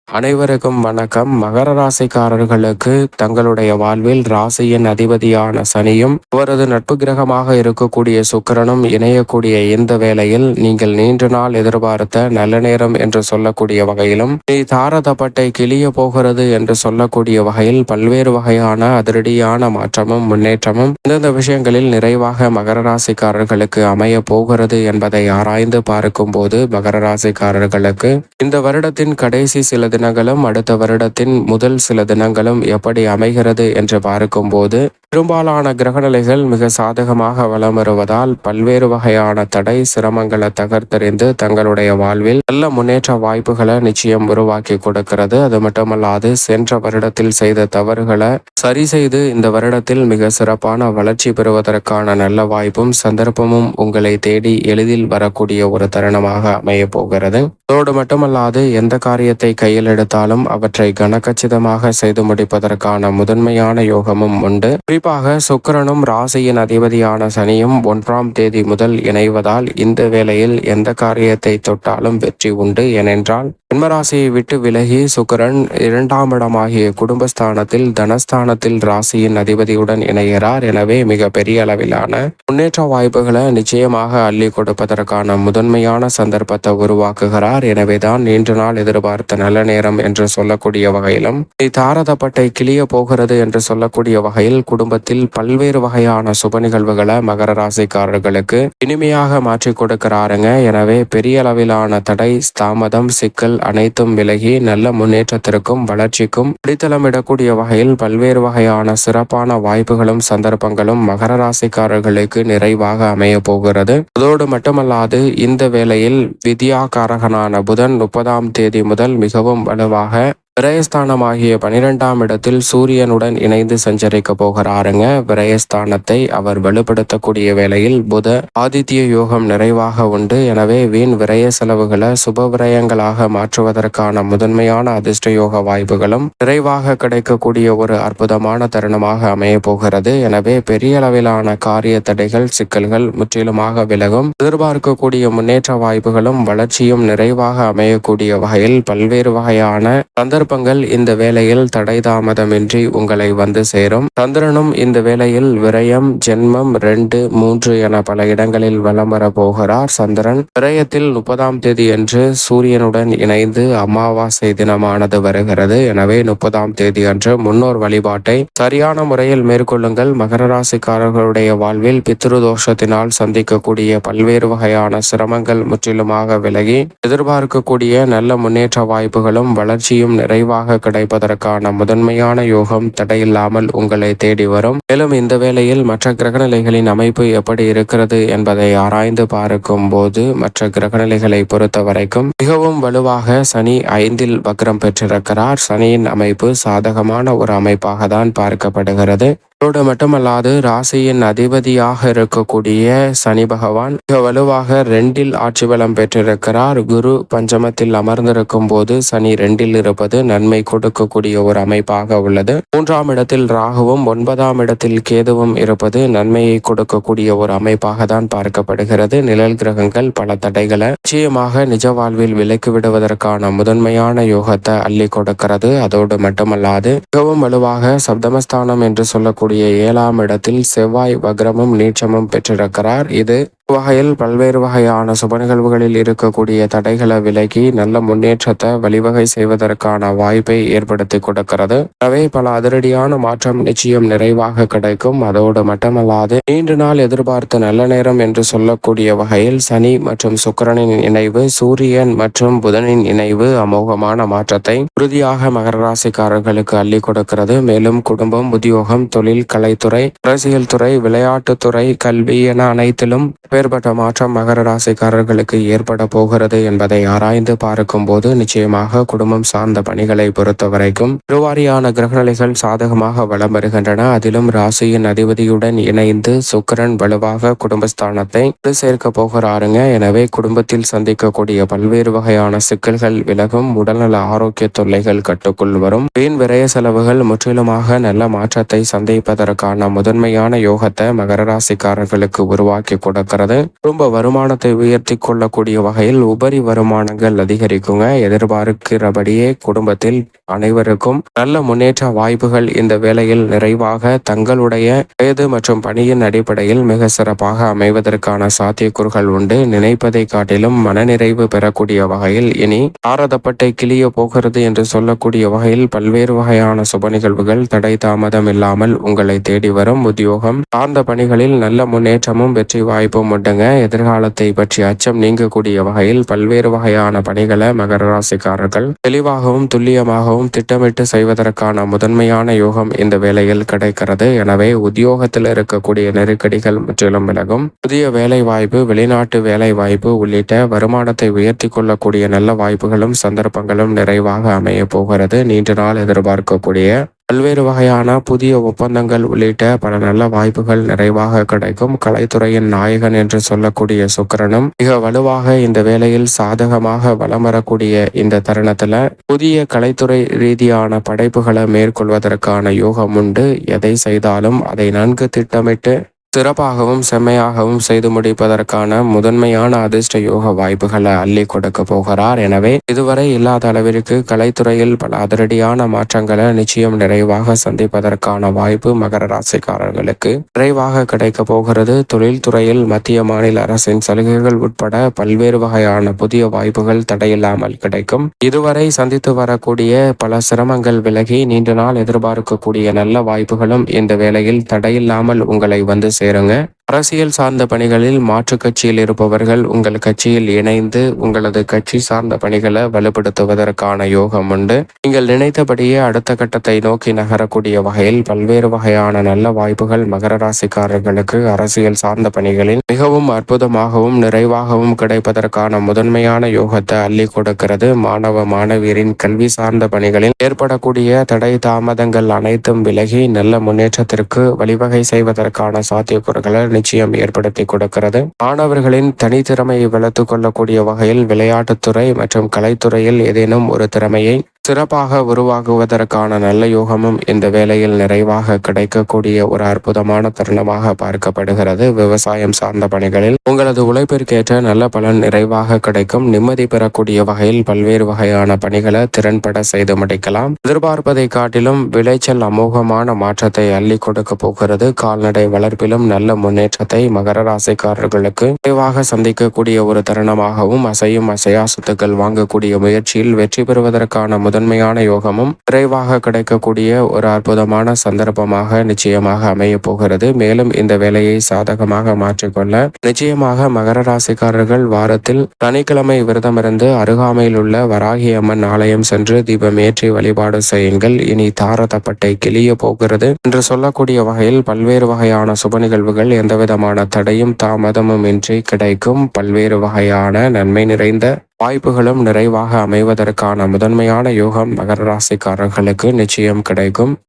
அனைவருக்கும் வணக்கம். மகர ராசிக்காரர்களுக்கு தங்களுடைய வாழ்வில் ராசியின் அதிபதியான சனியும் அவரது நட்பு கிரகமாக இருக்கக்கூடிய சுக்கிரனும் இணையக்கூடிய இந்த வேளையில் நீங்கள் நீண்ட நாள் எதிர்பார்த்த நல்ல நேரம் என்று சொல்லக்கூடிய வகையிலும் நீ தாரதப்பட்டை கிளிய போகிறது என்று சொல்லக்கூடிய வகையில் பல்வேறு வகையான அதிரடியான மாற்றமும் முன்னேற்றமும் இந்தந்த விஷயங்களில் நிறைவாக மகர ராசிக்காரர்களுக்கு அமைய போகிறது என்பதை ஆராய்ந்து பார்க்கும் போது மகர ராசிக்காரர்களுக்கு இந்த வருடத்தின் கடைசி சில தினங்களும் அடுத்த வருடத்தின் முதல் சில தினங்களும் எப்படி அமைகிறது என்று பார்க்கும்போது பெரும்பாலான கிரகநிலைகள் மிக சாதகமாக வலம் வருவதால் பல்வேறு வகையான தடை சிரமங்களை தகர்த்தெறிந்து தங்களுடைய வாழ்வில் நல்ல முன்னேற்ற வாய்ப்புகளை நிச்சயம் உருவாக்கி கொடுக்கிறது. அது மட்டுமல்லாது சென்ற வருடத்தில் செய்த தவறுகளை சரி செய்து இந்த வருடத்தில் மிக சிறப்பான வளர்ச்சி பெறுவதற்கான நல்ல வாய்ப்பும் சந்தர்ப்பமும் உங்களை தேடி எளிதில் வரக்கூடிய ஒரு தருணமாக அமைய போகிறது. அதோடு மட்டுமல்லாது எந்த காரியத்தை கையில் எடுத்தாலும் அவற்றை கனகச்சிதமாக செய்து முடிப்பதற்கான முதன்மையான யோகமும் உண்டு. குறிப்பாக சுக்கிரனும் ராசியின் அதிபதியான சனியும் 1ஆம் தேதி முதல் இணைவதால் இந்த வேளையில் எந்த காரியத்தை தொட்டாலும் வெற்றி உண்டு. ஏனென்றால் ஜென்மராசியை விட்டு விலகி சுக்கிரன் 2ஆம் இடமாகிய குடும்பஸ்தானத்தில் தனஸ்தானத்தில் ராசியின் அதிபதியுடன் இணைகிறார். எனவே மிக பெரிய அளவிலான முன்னேற்ற வாய்ப்புகளை நிச்சயமாக அள்ளி கொடுப்பதற்கான முதன்மையான சந்தர்ப்பத்தை உருவாக்குகிறார். எனவேதான் நீண்ட நாள் எதிர்பார்த்த நல்ல நேரம் என்று சொல்லக்கூடிய வகையிலும் தாரதப்பட்டை கிளிய போகிறது என்று சொல்லக்கூடிய வகையில் குடும்பத்தில் பல்வேறு வகையான சுப நிகழ்வுகளை மகர ராசிக்காரர்களுக்கு இனிமையாக மாற்றி கொடுக்கிறாருங்க. எனவே பெரிய அளவிலான தடை தாமதம் சிக்கல் அனைத்தும் விலகி நல்ல முன்னேற்றத்திற்கும் வளர்ச்சிக்கும் அடித்தளமிடக்கூடிய வகையில் பல்வேறு வகையான சிறப்பான வாய்ப்புகளும் சந்தர்ப்பங்களும் மகர ராசிக்காரர்களுக்கு நிறைவாக அமைய போகிறது. அதோடு மட்டுமல்லாது இந்த வேளையில் வித்யாகாரகனான புதன் 30ஆம் தேதி முதல் மிகவும் வலுவாக விரயஸ்தானமாகிய 12ஆம் இடத்தில் சூரியனுடன் இணைந்து சஞ்சரிக்க போகிறாருங்க. விரயஸ்தானத்தை அவர் வலுப்படுத்தக்கூடிய வேளையில் புத ஆதித்ய யோகம் நிறைவாக உண்டு. எனவே வீண் விரய செலவுகளை சுப விரயங்களாக மாற்றுவதற்கான முதன்மையான அதிர்ஷ்ட யோக வாய்ப்புகளும் நிறைவாக கிடைக்கக்கூடிய ஒரு அற்புதமான தருணமாக அமைய போகிறது. எனவே பெரிய அளவிலான காரிய தடைகள் சிக்கல்கள் முற்றிலுமாக விலகும். எதிர்பார்க்கக்கூடிய முன்னேற்ற வாய்ப்புகளும் வளர்ச்சியும் நிறைவாக அமையக்கூடிய வகையில் பல்வேறு வகையான சந்தர்ப்பங்கள் இந்த வேளையில் தடை தாமதமின்றி உங்களை வந்து சேரும். சந்திரனும் இந்த வேளையில் விரயம் ஜென்மம் 2, 3 என பல இடங்களில் வலம் வர போகிறார். சந்திரன் விரயத்தில் 30ஆம் தேதி அன்று சூரியனுடன் இணைந்து அமாவாசை தினமானது வருகிறது. எனவே 30ஆம் தேதி அன்று முன்னோர் வழிபாட்டை சரியான முறையில் மேற்கொள்ளுங்கள். மகர ராசிக்காரர்களுடைய வாழ்வில் பித்ரு தோஷத்தினால் சந்திக்கக்கூடிய பல்வேறு வகையான சிரமங்கள் முற்றிலுமாக விலகி எதிர்பார்க்கக்கூடிய நல்ல முன்னேற்ற வாய்ப்புகளும் வளர்ச்சியும் நிறைவாக கிடைப்பதற்கான முதன்மையான யோகம் தடையில்லாமல் உங்களை தேடி வரும். மேலும் இந்த வேளையில் மற்ற கிரகநிலைகளின் அமைப்பு எப்படி இருக்கிறது என்பதை ஆராய்ந்து பார்க்கும் போது மற்ற கிரகநிலைகளை பொறுத்த வரைக்கும் மிகவும் வலுவாக சனி 5இல் வக்ரம் பெற்றிருக்கிறார். சனியின் அமைப்பு சாதகமான ஒரு அமைப்பாக தான் பார்க்கப்படுகிறது. இதோடு மட்டுமல்லாது ராசியின் அதிபதியாக இருக்கக்கூடிய சனி பகவான் மிக வலுவாக 2இல் ஆட்சி பலம் பெற்றிருக்கிறார். குரு பஞ்சமத்தில் அமர்ந்திருக்கும் போது சனி 2இல் இருப்பது நன்மை கொடுக்கக்கூடிய ஒரு அமைப்பாக உள்ளது. 3ஆம் இடத்தில் ராகுவும் 9ஆம் இடத்தில் கேதுவும் இருப்பது நன்மையை கொடுக்கக்கூடிய ஒரு அமைப்பாக தான் பார்க்கப்படுகிறது. நிழல் கிரகங்கள் பல தடைகளை நிச்சயமாக நிஜ வாழ்வில் விலக்கி விடுவதற்கான முதன்மையான யோகத்தை அள்ளி கொடுக்கிறது. அதோடு மட்டுமல்லாது மிகவும் வலுவாக சப்தமஸ்தானம் என்று சொல்லக்கூடிய 7ஆம் இடத்தில் செவ்வாய் வக்ரமும் நீச்சமும் பெற்றிருக்கிறார். இது வகையில் பல்வேறு வகையான சுப நிகழ்வுகளில் இருக்கக்கூடிய தடைகளை விலகி நல்ல முன்னேற்றத்தை வழிவகை செய்வதற்கான வாய்ப்பை ஏற்படுத்தி கொடுக்கிறது. எனவே பல அதிரடியான மாற்றம் நிச்சயம் நிறைவாக கிடைக்கும். அதோடு மட்டுமல்லாது நீண்ட நாள் எதிர்பார்த்த நல்ல நேரம் என்று சொல்லக்கூடிய வகையில் சனி மற்றும் சுக்கிரனின் இணைவு சூரியன் மற்றும் புதனின் இணைவு அமோகமான மாற்றத்தை உறுதியாக மகர ராசிக்காரர்களுக்கு அள்ளி கொடுக்கிறது. மேலும் குடும்பம் உத்தியோகம் தொழில் கலைத்துறை அரசியல் துறை விளையாட்டுத்துறை கல்வி என அனைத்திலும் வேறுபட்ட மாற்றம் மகர ராசிக்காரர்களுக்கு ஏற்பட போகிறது என்பதை ஆராய்ந்து பார்க்கும் போது நிச்சயமாக குடும்பம் சார்ந்த பணிகளை பொறுத்த வரைக்கும் இருவாரியான கிரகநிலைகள் சாதகமாக வலம் வருகின்றன. அதிலும் ராசியின் அதிபதியுடன் இணைந்து சுக்கிரன் வலுவாக குடும்பஸ்தானத்தை சேர்க்க போகிறாருங்க. எனவே குடும்பத்தில் சந்திக்கக்கூடிய பல்வேறு வகையான சிக்கல்கள் விலகும். உடல்நல ஆரோக்கிய தொல்லைகள் கட்டுக்குள் வரும். வீண் விரய செலவுகள் முற்றிலுமாக நல்ல மாற்றத்தை சந்திப்பதற்கான முதன்மையான யோகத்தை மகர ராசிக்காரர்களுக்கு உருவாக்கி கொடுக்கிறது. கிடைக்கிறது. ரொம்ப வருமானத்தை உயர்த்தி கொள்ளக்கூடிய வகையில் உபரி வருமானங்கள் அதிகரிக்குங்க. எதிர்பார்க்கிறபடியே குடும்பத்தில் அனைவருக்கும் நல்ல முன்னேற்ற வாய்ப்புகள் இந்த வேளையில் நிறைவாக தங்களுடைய வயது மற்றும் பணியின் அடிப்படையில் மிக சிறப்பாக அமைவதற்கான சாத்தியக்கூறுகள் உண்டு. நினைப்பதை காட்டிலும் மனநிறைவு பெறக்கூடிய வகையில் இனி ஆரதப்பட்டை கிளிய போகிறது என்று சொல்லக்கூடிய வகையில் பல்வேறு வகையான சுப நிகழ்வுகள் தடை தாமதம் இல்லாமல் உங்களை தேடி வரும். உத்தியோகம் சார்ந்த பணிகளில் நல்ல முன்னேற்றமும் வெற்றி வாய்ப்பும் உண்டுங்க. எதிர்காலத்தை பற்றி அச்சம் நீங்கக்கூடிய வகையில் பல்வேறு வகையான பணிகளை மகர ராசிக்காரர்கள் தெளிவாகவும் துல்லியமாகவும் திட்டமிட்டு செய்வதற்கான முதன்மையான யோகம் இந்த வேளையில் கிடைக்கிறது. எனவே உத்தியோகத்தில் இருக்கக்கூடிய நெருக்கடிகள் முற்றிலும் விலகும். புதிய வேலை வாய்ப்பு, வெளிநாட்டு வேலை வாய்ப்பு உள்ளிட்ட வருமானத்தை உயர்த்தி கொள்ளக்கூடிய நல்ல வாய்ப்புகளும் சந்தர்ப்பங்களும் நிறைவாக அமைய போகிறது. நீண்ட நாள் எதிர்பார்க்கக்கூடிய பல்வேறு வகையான புதிய ஒப்பந்தங்கள் உள்ளிட்ட பல நல்ல வாய்ப்புகள் நிறைவாக கிடைக்கும். கலைத்துறையின் நாயகன் என்று சொல்லக்கூடிய சுக்கிரனும் மிக வலுவாக இந்த வேளையில் சாதகமாக வலம் வரக்கூடிய இந்த தருணத்துல புதிய கலைத்துறை ரீதியான படைப்புகளை மேற்கொள்வதற்கான யோகம் உண்டு. எதை செய்தாலும் அதை நன்கு திட்டமிட்டு சிறப்பாகவும் செம்மையாகவும் செய்து முடிப்பதற்கான முதன்மையான அதிர்ஷ்ட யோக வாய்ப்புகளை அள்ளி கொடுக்க போகிறார். எனவே இதுவரை இல்லாத அளவிற்கு கலைத்துறையில் பல அதிரடியான மாற்றங்களை நிச்சயம் நிறைவாக சந்திப்பதற்கான வாய்ப்பு மகர ராசிக்காரர்களுக்கு நிறைவாக கிடைக்க போகிறது. தொழில்துறையில் மத்திய மாநில அரசின் சலுகைகள் உட்பட பல்வேறு வகையான புதிய வாய்ப்புகள் தடையில்லாமல் கிடைக்கும். இதுவரை சந்தித்து வரக்கூடிய பல சிரமங்கள் விலகி நீண்ட நாள் எதிர்பார்க்கக்கூடிய நல்ல வாய்ப்புகளும் இந்த வேளையில் தடையில்லாமல் உங்களை வந்து சேருங்க. அரசியல் சார்ந்த பணிகளில் மாற்று கட்சியில் இருப்பவர்கள் உங்கள் கட்சியில் இணைந்து உங்களது கட்சி சார்ந்த பணிகளை வலுப்படுத்துவதற்கான யோகம் உண்டு. நீங்கள் நினைத்தபடியே அடுத்த கட்டத்தை நோக்கி நகரக்கூடிய வகையில் பல்வேறு வகையான நல்ல வாய்ப்புகள் மகர ராசிக்காரர்களுக்கு அரசியல் சார்ந்த பணிகளில் மிகவும் அற்புதமாகவும் நிறைவாகவும் கிடைப்பதற்கான முதன்மையான யோகத்தை அள்ளி கொடுக்கிறது. மாணவ மாணவியரின் கல்வி சார்ந்த பணிகளில் ஏற்படக்கூடிய தடை தாமதங்கள் அனைத்தும் விலகி நல்ல முன்னேற்றத்திற்கு வழிவகை செய்வதற்கான சாத்தியக்கூறுகளை நிச்சயம் ஏற்படுத்தி கொடுக்கிறது. மாணவர்களின் தனித்திறமையை வளர்த்துக் கொள்ளக்கூடிய வகையில் விளையாட்டுத்துறை மற்றும் கலைத்துறையில் ஏதேனும் ஒரு திறமையை சிறப்பாக உருவாகுவதற்கான நல்ல யோகமும் இந்த வேளையில் நிறைவாக கிடைக்கக்கூடிய ஒரு அற்புதமான தருணமாக பார்க்கப்படுகிறது. விவசாயம் சார்ந்த பணிகளில் உங்களது உழைப்பிற்கேற்ற நல்ல பலன் நிறைவாக கிடைக்கும். நிம்மதி பெறக்கூடிய வகையில் பல்வேறு வகையான பணிகளை திறன்பட செய்து முடிக்கலாம். எதிர்பார்ப்பதை காட்டிலும் விளைச்சல் அமோகமான மாற்றத்தை அள்ளி கொடுக்க போகிறது. கால்நடை வளர்ப்பிலும் நல்ல முன்னேற்றத்தை மகர ராசிக்காரர்களுக்கு நிறைவாக சந்திக்கக்கூடிய ஒரு தருணமாகவும் அசையும் அசையா சொத்துக்கள் வாங்கக்கூடிய முயற்சியில் வெற்றி பெறுவதற்கான முதன்மையான யோகமும் விரைவாக கிடைக்கக்கூடிய ஒரு அற்புதமான சந்தர்ப்பமாக நிச்சயமாக அமைய போகிறது. மேலும் இந்த வேலையை சாதகமாக மாற்றிக்கொள்ள நிச்சயமாக மகர ராசிக்காரர்கள் வாரத்தில் சனிக்கிழமை விரதமிருந்து அருகாமையில் உள்ள வராகி அம்மன் ஆலயம் சென்று தீபம் ஏற்றி வழிபாடு செய்யுங்கள். இனி தாரதப்பட்டை கிளிய போகிறது என்று சொல்லக்கூடிய வகையில் பல்வேறு வகையான சுப நிகழ்வுகள் எந்தவிதமான தடையும் தாமதமும் இன்றி கிடைக்கும். பல்வேறு வகையான நன்மை நிறைந்த வாய்ப்புகளும் நிறைவாக அமைவதற்கான முதன்மையான யோகம் மகர ராசிக்காரர்களுக்கு நிச்சயம் கிடைக்கும்.